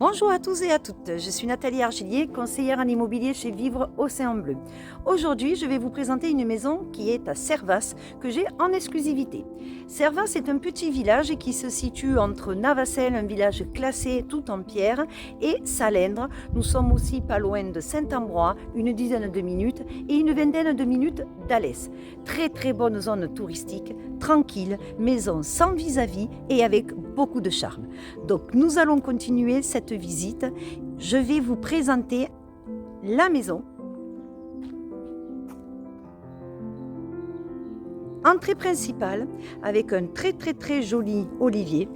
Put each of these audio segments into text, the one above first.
Bonjour à tous et à toutes, je suis Nathalie Argilier, conseillère en immobilier chez Vivre Océan Bleu. Aujourd'hui, je vais vous présenter une maison qui est à Servas, que j'ai en exclusivité. Servas est un petit village qui se situe entre Navacelles, un village classé tout en pierre, et Salindre. Nous sommes aussi pas loin de Saint-Ambrois, une dizaine de minutes, et une vingtaine de minutes d'Alès. Très bonne zone touristique, tranquille, maison sans vis-à-vis et avec beaucoup de charme. Donc nous allons continuer cette visite. Je vais vous présenter la maison. Entrée principale avec un très joli olivier.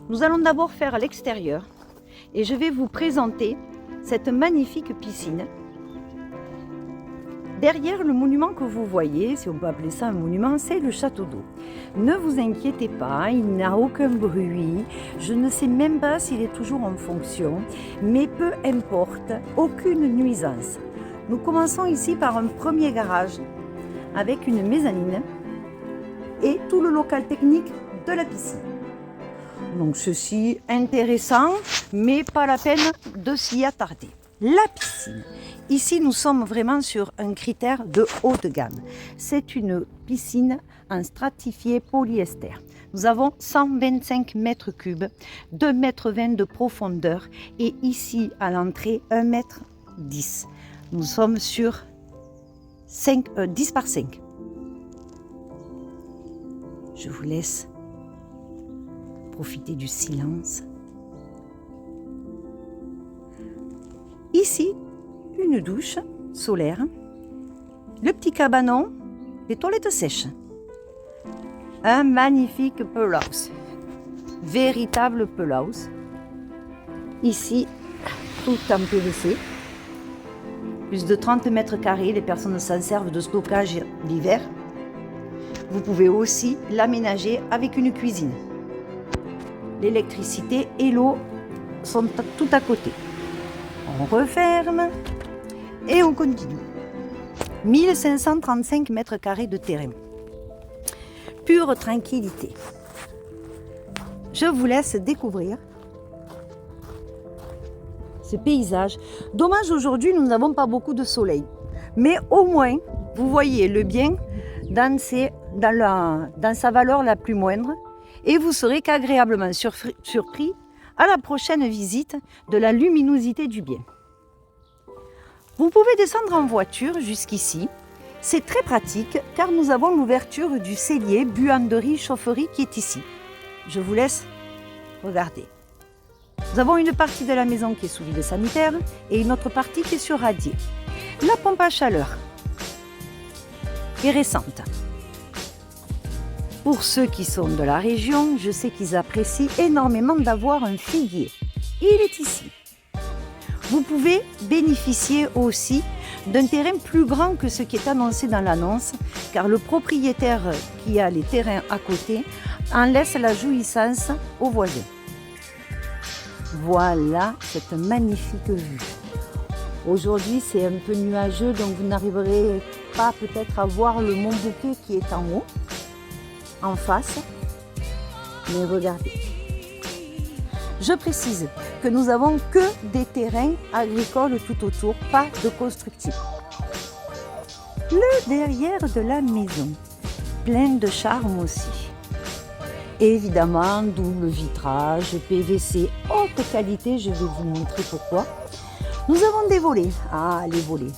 Nous allons d'abord faire l'extérieur et je vais vous présenter cette magnifique piscine. Derrière le monument que vous voyez, si on peut appeler ça un monument, c'est le château d'eau. Ne vous inquiétez pas, il n'a aucun bruit. Je ne sais même pas s'il est toujours en fonction, mais peu importe, aucune nuisance. Nous commençons ici par un premier garage avec une mezzanine et tout le local technique de la piscine. Donc ceci intéressant, mais pas la peine de s'y attarder. La piscine. Ici, nous sommes vraiment sur un critère de haut de gamme. C'est une piscine en stratifié polyester. Nous avons 125 mètres cubes, 2,20 mètres de profondeur et ici à l'entrée 1,10 mètre. Nous sommes sur 10 par 5. Je vous laisse profiter du silence. Ici, une douche solaire, le petit cabanon, les toilettes sèches. Un magnifique pool house, véritable pool house. Ici, tout en PVC, plus de 30 mètres carrés, les personnes s'en servent de stockage l'hiver. Vous pouvez aussi l'aménager avec une cuisine. L'électricité et l'eau sont tout à côté. On referme et on continue. 1535 mètres carrés de terrain. Pure tranquillité. Je vous laisse découvrir ce paysage. Dommage, aujourd'hui, nous n'avons pas beaucoup de soleil. Mais au moins, vous voyez le bien dans sa valeur la plus moindre et vous serez qu'agréablement surpris à la prochaine visite de la luminosité du bien. Vous pouvez descendre en voiture jusqu'ici. C'est très pratique car nous avons l'ouverture du cellier, buanderie, chaufferie qui est ici. Je vous laisse regarder. Nous avons une partie de la maison qui est sous vide sanitaire et une autre partie qui est sur radier. La pompe à chaleur est récente. Pour ceux qui sont de la région, je sais qu'ils apprécient énormément d'avoir un figuier. Il est ici. Vous pouvez bénéficier aussi d'un terrain plus grand que ce qui est annoncé dans l'annonce, car le propriétaire qui a les terrains à côté en laisse la jouissance aux voisins. Voilà cette magnifique vue. Aujourd'hui, c'est un peu nuageux, donc vous n'arriverez pas peut-être à voir le mont Bouquet qui est en haut, en face. Mais regardez. Je précise que nous n'avons que des terrains agricoles tout autour, pas de constructifs. Le derrière de la maison, plein de charme aussi. Évidemment, double vitrage, PVC, haute qualité, je vais vous montrer pourquoi. Nous avons des volets. Ah, les volets.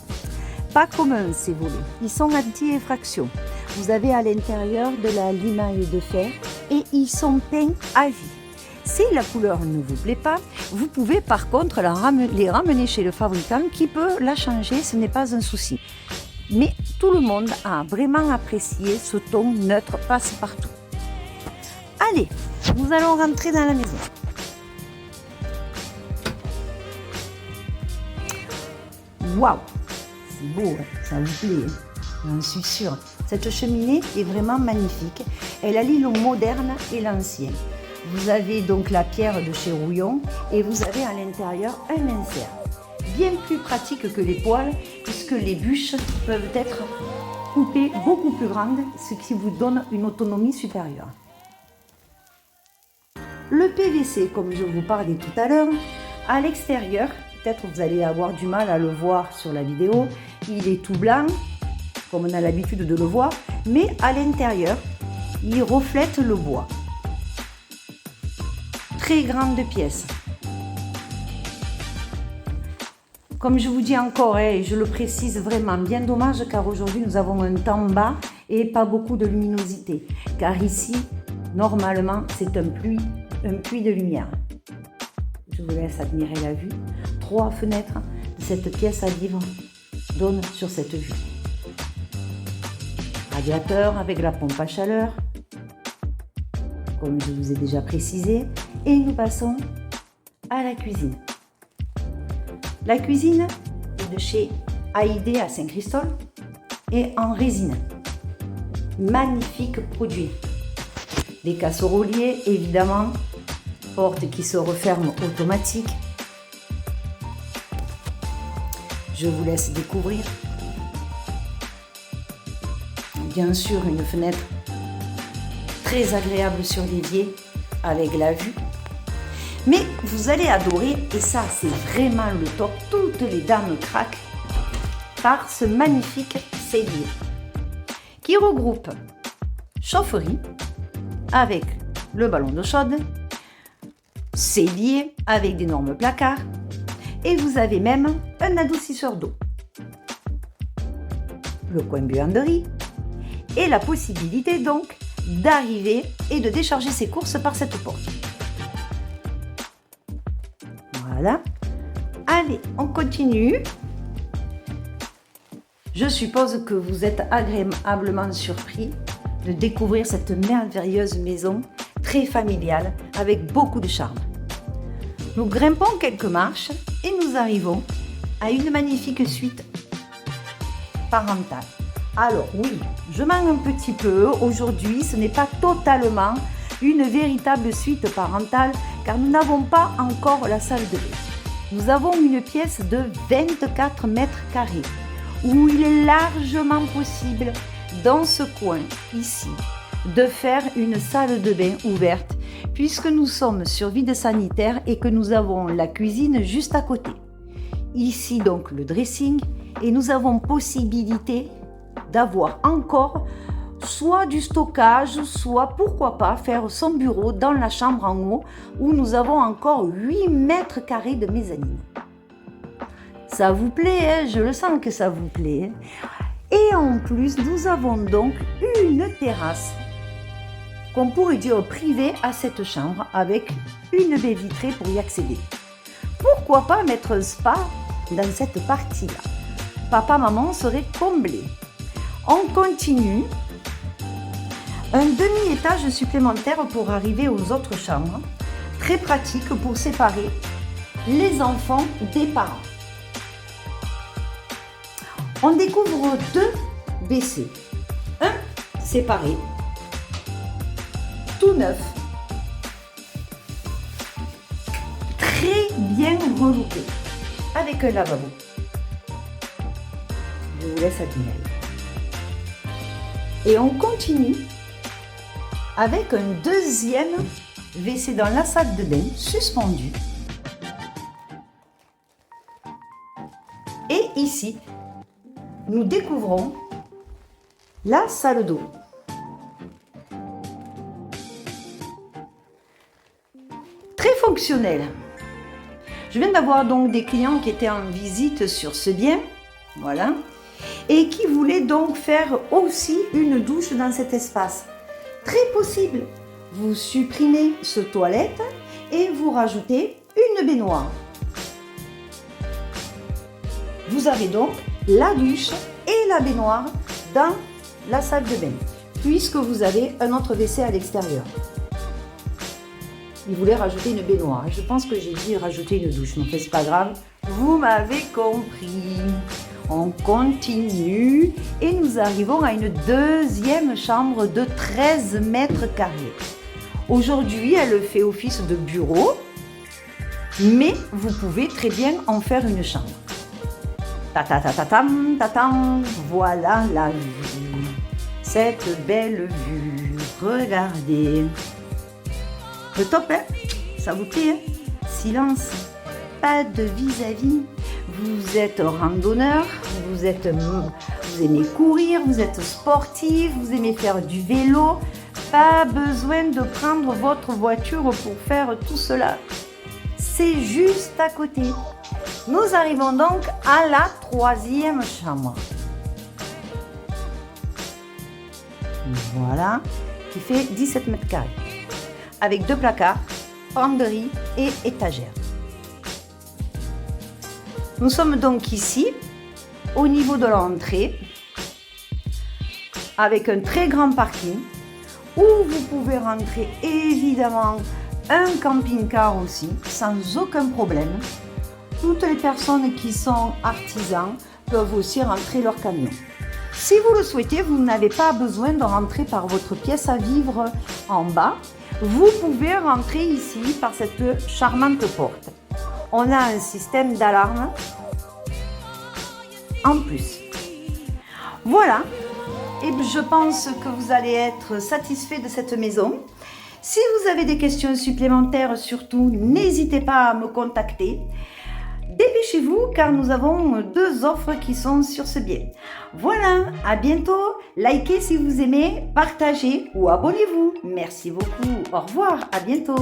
Pas communs ces volets, ils sont anti-effraction. Vous avez à l'intérieur de la limaille de fer et ils sont peints à vie. Si la couleur ne vous plaît pas, vous pouvez par contre les ramener chez le fabricant qui peut la changer, ce n'est pas un souci. Mais tout le monde a vraiment apprécié ce ton neutre passe-partout. Allez, nous allons rentrer dans la maison. Waouh, c'est beau, hein, ça vous plaît, hein, j'en suis sûre. Cette cheminée est vraiment magnifique. Elle allie le moderne et l'ancien. Vous avez donc la pierre de chez Rouillon et vous avez à l'intérieur un insert. Bien plus pratique que les poêles puisque les bûches peuvent être coupées beaucoup plus grandes, ce qui vous donne une autonomie supérieure. Le PVC, comme je vous parlais tout à l'heure, À l'extérieur, peut-être vous allez avoir du mal à le voir sur la vidéo, il est tout blanc, comme on a l'habitude de le voir, mais à l'intérieur, il reflète le bois. Très grande pièce. Comme je vous dis encore, et je le précise vraiment, bien dommage car aujourd'hui nous avons un temps bas et pas beaucoup de luminosité. Car ici, normalement, c'est un puits de lumière. Je vous laisse admirer la vue. 3 fenêtres de cette pièce à livre donnent sur cette vue. Radiateur avec la pompe à chaleur, comme je vous ai déjà précisé. Et nous passons à la cuisine. La cuisine est de chez AID à Saint-Christol et en résine. Magnifique produit. Des casseroliers, évidemment, porte qui se referme automatique. Je vous laisse découvrir. Bien sûr, une fenêtre très agréable sur l'évier avec la vue. Mais vous allez adorer, et ça c'est vraiment le top, toutes les dames craquent par ce magnifique cellier qui regroupe chaufferie avec le ballon d'eau chaude, cellier avec d'énormes placards, et vous avez même un adoucisseur d'eau, le coin buanderie, et la possibilité donc d'arriver et de décharger ses courses par cette porte. Voilà. Allez, on continue. Je suppose que vous êtes agréablement surpris de découvrir cette merveilleuse maison très familiale avec beaucoup de charme. Nous grimpons quelques marches et nous arrivons à une magnifique suite parentale. Alors oui, je mens un petit peu. Aujourd'hui, ce n'est pas totalement une véritable suite parentale car nous n'avons pas encore la salle de bain. Nous avons une pièce de 24 mètres carrés où il est largement possible dans ce coin ici de faire une salle de bain ouverte puisque nous sommes sur vide sanitaire et que nous avons la cuisine juste à côté. Ici donc le dressing et nous avons possibilité d'avoir encore soit du stockage, soit pourquoi pas faire son bureau dans la chambre en haut où nous avons encore 8 mètres carrés de mezzanine. Ça vous plaît, hein? Je le sens que ça vous plaît. Et en plus, nous avons donc une terrasse qu'on pourrait dire privée à cette chambre avec une baie vitrée pour y accéder. Pourquoi pas mettre un spa dans cette partie-là? Papa, maman seraient comblés. On continue. Un demi-étage supplémentaire pour arriver aux autres chambres. Très pratique pour séparer les enfants des parents. On découvre 2 WC. Un séparé, tout neuf, très bien relooké, avec un lavabo. Je vous laisse admirer. Et on continue avec un deuxième WC dans la salle de bain suspendu. Et ici, nous découvrons la salle d'eau. Très fonctionnelle. Je viens d'avoir donc des clients qui étaient en visite sur ce bien, voilà, et qui voulaient donc faire aussi une douche dans cet espace. Très possible. Vous supprimez ce toilette et vous rajoutez une baignoire. Vous avez donc la douche et la baignoire dans la salle de bain, puisque vous avez un autre WC à l'extérieur. Il voulait rajouter une baignoire. Je pense que j'ai dit rajouter une douche, mais c'est pas grave. Vous m'avez compris. On continue et nous arrivons à une deuxième chambre de 13 mètres carrés. Aujourd'hui, elle fait office de bureau, mais vous pouvez très bien en faire une chambre. Tatatatam, tatam, voilà la vue. Cette belle vue, regardez. Le top, hein? Ça vous plaît, hein? Silence. pas de vis-à-vis. Vous êtes randonneur, vous aimez courir, vous êtes sportif, vous aimez faire du vélo. Pas besoin de prendre votre voiture pour faire tout cela. C'est juste à côté. Nous arrivons donc à la troisième chambre. Voilà, qui fait 17 mètres carrés. Avec 2 placards, penderie et étagère. Nous sommes donc ici, au niveau de l'entrée, avec un très grand parking, où vous pouvez rentrer évidemment un camping-car aussi, sans aucun problème. Toutes les personnes qui sont artisans peuvent aussi rentrer leur camion. Si vous le souhaitez, vous n'avez pas besoin de rentrer par votre pièce à vivre en bas. Vous pouvez rentrer ici par cette charmante porte. On a un système d'alarme en plus. Voilà, et je pense que vous allez être satisfait de cette maison. Si vous avez des questions supplémentaires, surtout, n'hésitez pas à me contacter. Dépêchez-vous car nous avons 2 offres qui sont sur ce bien. Voilà, à bientôt. Likez si vous aimez, partagez ou abonnez-vous. Merci beaucoup. Au revoir, à bientôt.